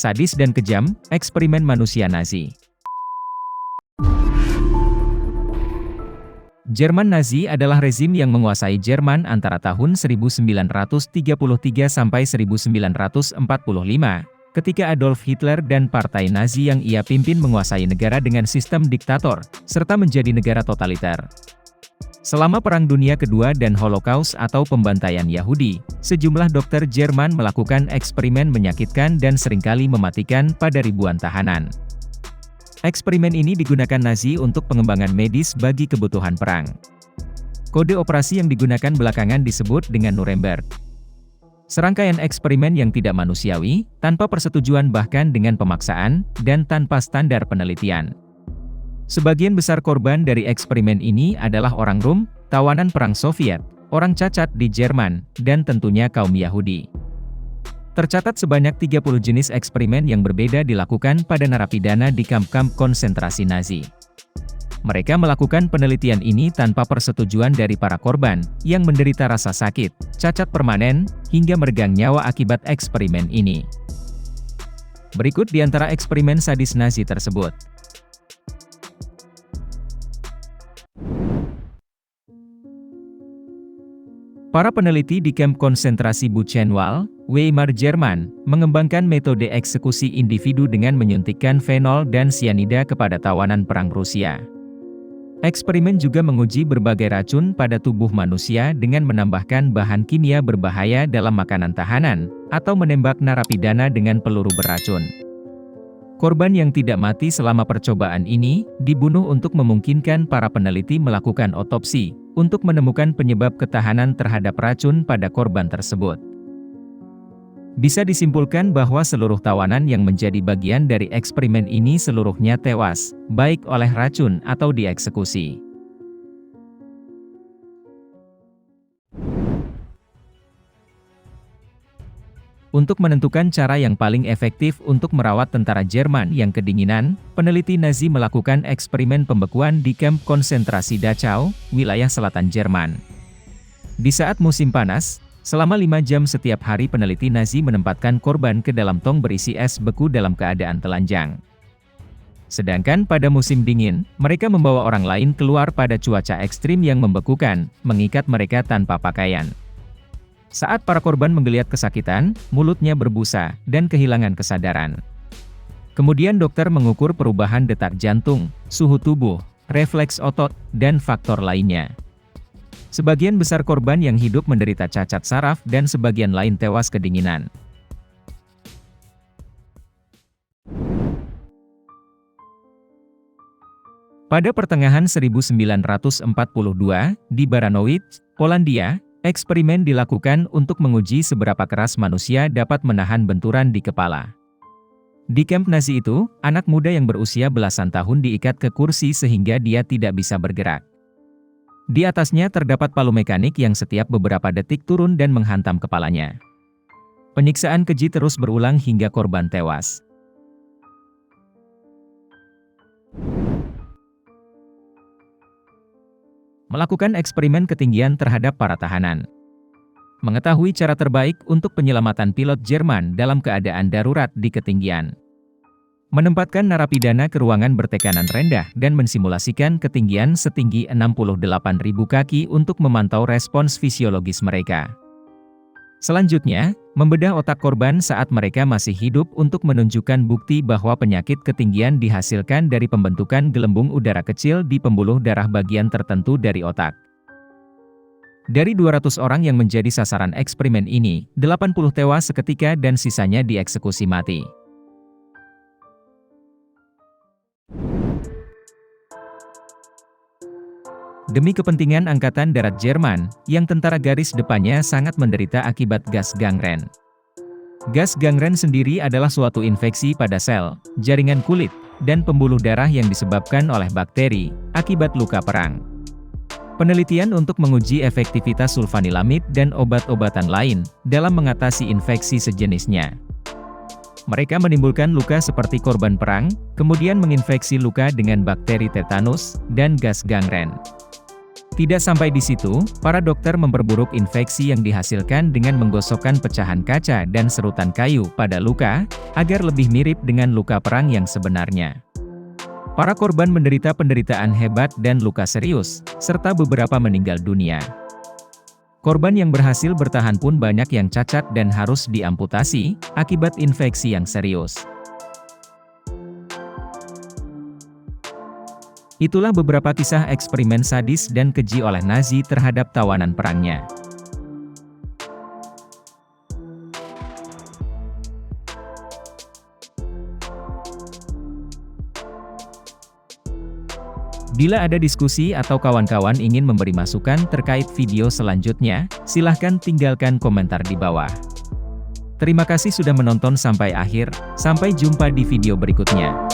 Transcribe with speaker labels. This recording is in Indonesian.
Speaker 1: Sadis dan kejam, eksperimen manusia Nazi. Jerman Nazi adalah rezim yang menguasai Jerman antara tahun 1933 sampai 1945, ketika Adolf Hitler dan partai Nazi yang ia pimpin menguasai negara dengan sistem diktator, serta menjadi negara totaliter. Selama Perang Dunia Kedua dan Holocaust atau pembantaian Yahudi, sejumlah dokter Jerman melakukan eksperimen menyakitkan dan seringkali mematikan pada ribuan tahanan. Eksperimen ini digunakan Nazi untuk pengembangan medis bagi kebutuhan perang. Kode operasi yang digunakan belakangan disebut dengan Nuremberg. Serangkaian eksperimen yang tidak manusiawi, tanpa persetujuan bahkan dengan pemaksaan, dan tanpa standar penelitian. Sebagian besar korban dari eksperimen ini adalah orang Rum, tawanan perang Soviet, orang cacat di Jerman, dan tentunya kaum Yahudi. Tercatat sebanyak 30 jenis eksperimen yang berbeda dilakukan pada narapidana di kamp-kamp konsentrasi Nazi. Mereka melakukan penelitian ini tanpa persetujuan dari para korban, yang menderita rasa sakit, cacat permanen, hingga meregang nyawa akibat eksperimen ini. Berikut di antara eksperimen sadis Nazi tersebut. Para peneliti di kamp konsentrasi Buchenwald, Weimar, Jerman, mengembangkan metode eksekusi individu dengan menyuntikkan fenol dan sianida kepada tawanan perang Rusia. Eksperimen juga menguji berbagai racun pada tubuh manusia dengan menambahkan bahan kimia berbahaya dalam makanan tahanan, atau menembak narapidana dengan peluru beracun. Korban yang tidak mati selama percobaan ini, dibunuh untuk memungkinkan para peneliti melakukan otopsi, untuk menemukan penyebab ketahanan terhadap racun pada korban tersebut. Bisa disimpulkan bahwa seluruh tawanan yang menjadi bagian dari eksperimen ini seluruhnya tewas, baik oleh racun atau dieksekusi. Untuk menentukan cara yang paling efektif untuk merawat tentara Jerman yang kedinginan, peneliti Nazi melakukan eksperimen pembekuan di kamp konsentrasi Dachau, wilayah selatan Jerman. Di saat musim panas, selama 5 jam setiap hari peneliti Nazi menempatkan korban ke dalam tong berisi es beku dalam keadaan telanjang. Sedangkan pada musim dingin, mereka membawa orang lain keluar pada cuaca ekstrim yang membekukan, mengikat mereka tanpa pakaian. Saat para korban menggeliat kesakitan, mulutnya berbusa, dan kehilangan kesadaran. Kemudian dokter mengukur perubahan detak jantung, suhu tubuh, refleks otot, dan faktor lainnya. Sebagian besar korban yang hidup menderita cacat saraf dan sebagian lain tewas kedinginan. Pada pertengahan 1942, di Baranowicz, Polandia, eksperimen dilakukan untuk menguji seberapa keras manusia dapat menahan benturan di kepala. Di kamp Nazi itu, anak muda yang berusia belasan tahun diikat ke kursi sehingga dia tidak bisa bergerak. Di atasnya terdapat palu mekanik yang setiap beberapa detik turun dan menghantam kepalanya. Penyiksaan keji terus berulang hingga korban tewas. Melakukan eksperimen ketinggian terhadap para tahanan. Mengetahui cara terbaik untuk penyelamatan pilot Jerman dalam keadaan darurat di ketinggian. Menempatkan narapidana ke ruangan bertekanan rendah dan mensimulasikan ketinggian setinggi 68.000 kaki untuk memantau respons fisiologis mereka. Selanjutnya, membedah otak korban saat mereka masih hidup untuk menunjukkan bukti bahwa penyakit ketinggian dihasilkan dari pembentukan gelembung udara kecil di pembuluh darah bagian tertentu dari otak. Dari 200 orang yang menjadi sasaran eksperimen ini, 80 tewas seketika dan sisanya dieksekusi mati. Demi kepentingan Angkatan Darat Jerman, yang tentara garis depannya sangat menderita akibat gas gangren. Gas gangren sendiri adalah suatu infeksi pada sel, jaringan kulit, dan pembuluh darah yang disebabkan oleh bakteri, akibat luka perang. Penelitian untuk menguji efektivitas sulfanilamid dan obat-obatan lain, dalam mengatasi infeksi sejenisnya. Mereka menimbulkan luka seperti korban perang, kemudian menginfeksi luka dengan bakteri tetanus, dan gas gangren. Tidak sampai di situ, para dokter memperburuk infeksi yang dihasilkan dengan menggosokkan pecahan kaca dan serutan kayu pada luka, agar lebih mirip dengan luka perang yang sebenarnya. Para korban menderita penderitaan hebat dan luka serius, serta beberapa meninggal dunia. Korban yang berhasil bertahan pun banyak yang cacat dan harus diamputasi, akibat infeksi yang serius. Itulah beberapa kisah eksperimen sadis dan keji oleh Nazi terhadap tawanan perangnya. Bila ada diskusi atau kawan-kawan ingin memberi masukan terkait video selanjutnya, silahkan tinggalkan komentar di bawah. Terima kasih sudah menonton sampai akhir, sampai jumpa di video berikutnya.